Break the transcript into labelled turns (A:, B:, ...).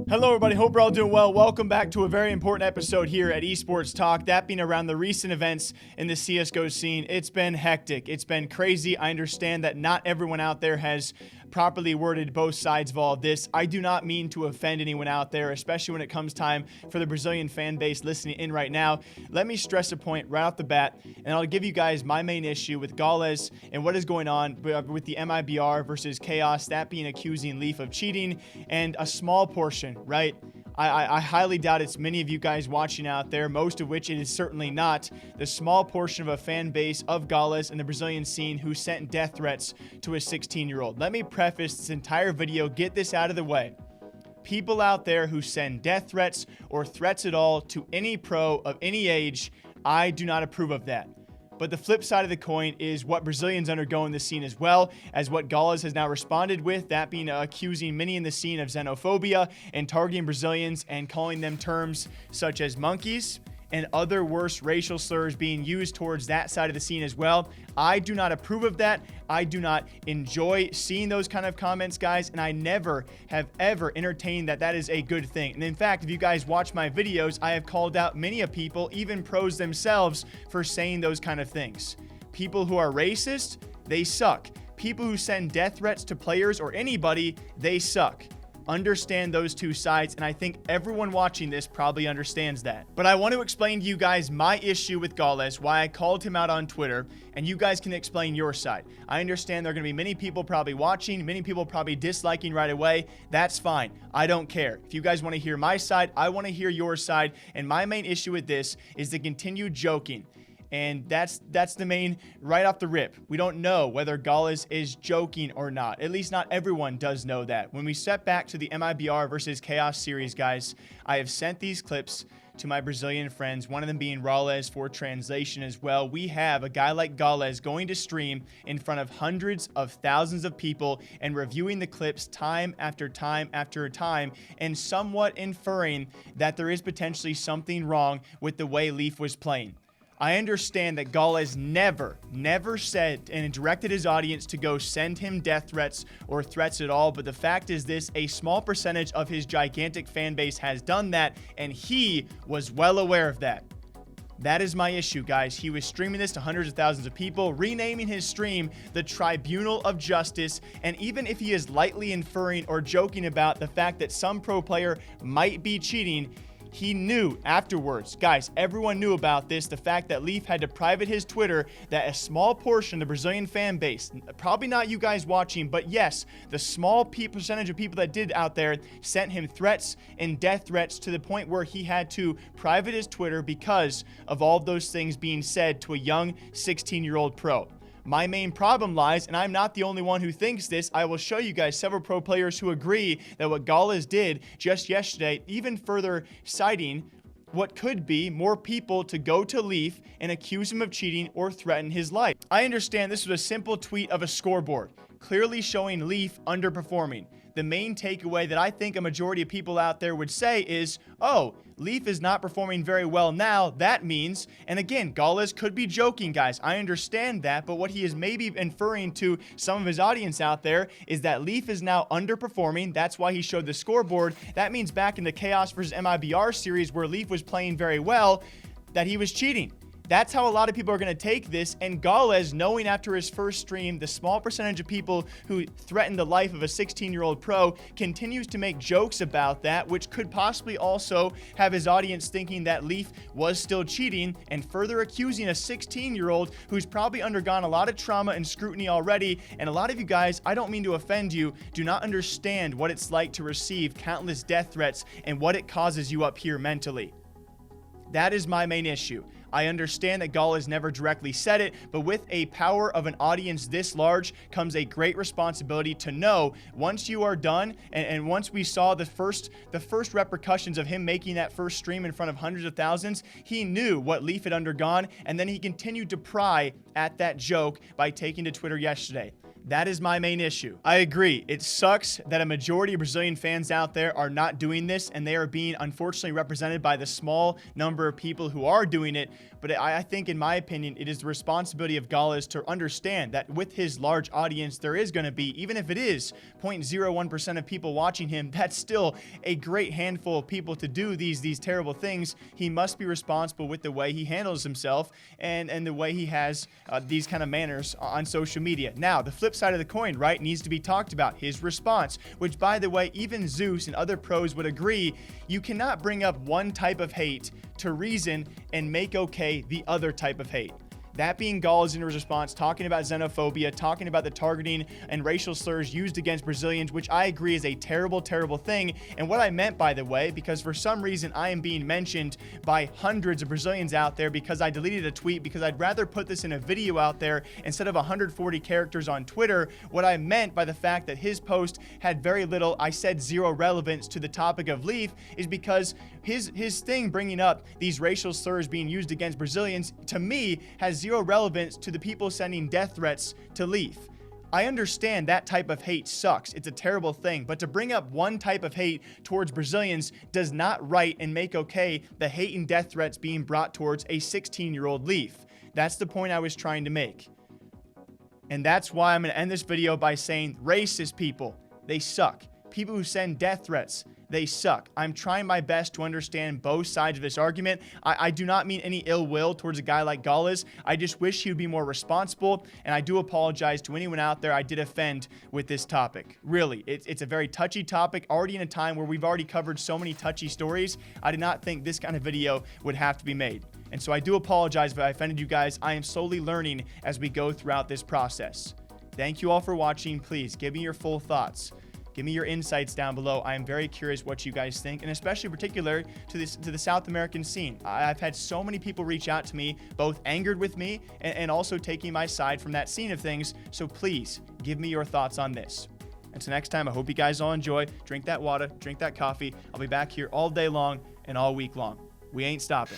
A: Hello everybody, hope you're all doing well. Welcome back to a very important episode here at Esports Talk, that being around the recent events in the CSGO scene. It's been hectic, it's been crazy. I understand that not everyone out there has properly worded both sides of all of this. I do not mean to offend anyone out there, especially when it comes time for the Brazilian fan base listening in right now. Let me stress a point right off the bat, and I'll give you guys my main issue with Gaules and what is going on with the MiBR versus Chaos, that being accusing Leaf of cheating, and a small portion, right? I highly doubt it's many of you guys watching out there, most of which it is certainly not, the small portion of a fan base of Gaules in the Brazilian scene who sent death threats to a 16-year-old. Let me preface this entire video, get this out of the way. People out there who send death threats or threats at all to any pro of any age, I do not approve of that. But the flip side of the coin is what Brazilians undergo in the scene as well, as what Gaules has now responded with, that being accusing many in the scene of xenophobia and targeting Brazilians and calling them terms such as monkeys and other worse racial slurs being used towards that side of the scene as well. I do not approve of that. I do not enjoy seeing those kind of comments, guys, and I never have ever entertained that is a good thing. And in fact, if you guys watch my videos, I have called out many of people, even pros themselves, for saying those kind of things. People who are racist, they suck. People who send death threats to players or anybody, they suck. Understand those two sides, and I think everyone watching this probably understands that. But I want to explain to you guys my issue with Gaules, why I called him out on Twitter, and you guys can explain your side. I understand there are going to be many people probably watching, many people probably disliking right away. That's fine. I don't care. If you guys want to hear my side, I want to hear your side, and my main issue with this is the continued joking. And that's the main right off the rip. We don't know whether Gaules is joking or not. At least not everyone does know that. When we step back to the MiBR versus Chaos series, guys, I have sent these clips to my Brazilian friends, one of them being Relevance for translation as well. We have a guy like Gaules going to stream in front of hundreds of thousands of people and reviewing the clips time after time after time and somewhat inferring that there is potentially something wrong with the way Leaf was playing. I understand that Gaules never said and directed his audience to go send him death threats or threats at all, but the fact is this, a small percentage of his gigantic fan base has done that, and he was well aware of that. That is my issue, guys. He was streaming this to hundreds of thousands of people, renaming his stream the Tribunal of Justice, and even if he is lightly inferring or joking about the fact that some pro player might be cheating, he knew afterwards, guys, everyone knew about this, the fact that Leaf had to private his Twitter, that a small portion of the Brazilian fan base, probably not you guys watching, but yes, the small percentage of people that did out there sent him threats and death threats to the point where he had to private his Twitter because of all of those things being said to a young 16-year-old pro. My main problem lies, and I'm not the only one who thinks this, I will show you guys several pro players who agree that what Gaules did just yesterday, even further citing what could be more people to go to Leaf and accuse him of cheating or threaten his life. I understand this was a simple tweet of a scoreboard, clearly showing Leaf underperforming. The main takeaway that I think a majority of people out there would say is, oh, Leaf is not performing very well now. That means, and again, Gaules could be joking, guys. I understand that, but what he is maybe inferring to some of his audience out there is that Leaf is now underperforming. That's why he showed the scoreboard. That means back in the Chaos versus MiBR series where Leaf was playing very well, that he was cheating. That's how a lot of people are going to take this, and Gaules, knowing after his first stream the small percentage of people who threatened the life of a 16-year-old pro, continues to make jokes about that, which could possibly also have his audience thinking that Leaf was still cheating and further accusing a 16-year-old who's probably undergone a lot of trauma and scrutiny already. And a lot of you guys, I don't mean to offend you, do not understand what it's like to receive countless death threats and what it causes you up here mentally. That is my main issue. I understand that Gaules never directly said it, but with a power of an audience this large comes a great responsibility to know once you are done, and once we saw the first repercussions of him making that first stream in front of hundreds of thousands, he knew what Leaf had undergone, and then he continued to pry at that joke by taking to Twitter yesterday. That is my main issue. I agree. It sucks that a majority of Brazilian fans out there are not doing this, and they are being unfortunately represented by the small number of people who are doing it. But I think, in my opinion, it is the responsibility of Gaules to understand that with his large audience, there is going to be, even if it is 0.01% of people watching him, that's still a great handful of people to do these terrible things. He must be responsible with the way he handles himself and the way he has these kind of manners on social media. Now, the flip side of the coin, right, needs to be talked about. His response, which, by the way, even Zeus and other pros would agree, you cannot bring up one type of hate to reason and make okay the other type of hate. That being Gaules in his response, talking about xenophobia, talking about the targeting and racial slurs used against Brazilians, which I agree is a terrible, terrible thing. And what I meant, by the way, because for some reason I am being mentioned by hundreds of Brazilians out there because I deleted a tweet because I'd rather put this in a video out there instead of 140 characters on Twitter. What I meant by the fact that his post had very little, I said zero relevance to the topic of Leaf, is because his thing bringing up these racial slurs being used against Brazilians, to me, has zero relevance to the people sending death threats to Leaf. I understand that type of hate sucks. It's a terrible thing. But to bring up one type of hate towards Brazilians does not right and make okay the hate and death threats being brought towards a 16-year-old Leaf. That's the point I was trying to make. And that's why I'm going to end this video by saying racist people, they suck. People who send death threats, they suck. I'm trying my best to understand both sides of this argument. I do not mean any ill will towards a guy like Gaules. I just wish he would be more responsible, and I do apologize to anyone out there I did offend with this topic. Really, it's a very touchy topic, already in a time where we've already covered so many touchy stories. I did not think this kind of video would have to be made. And so I do apologize if I offended you guys. I am slowly learning as we go throughout this process. Thank you all for watching. Please give me your full thoughts. Give me your insights down below. I am very curious what you guys think, and especially particular to the South American scene. I've had so many people reach out to me, both angered with me and also taking my side from that scene of things. So please give me your thoughts on this. Until next time, I hope you guys all enjoy. Drink that water, drink that coffee. I'll be back here all day long and all week long. We ain't stopping.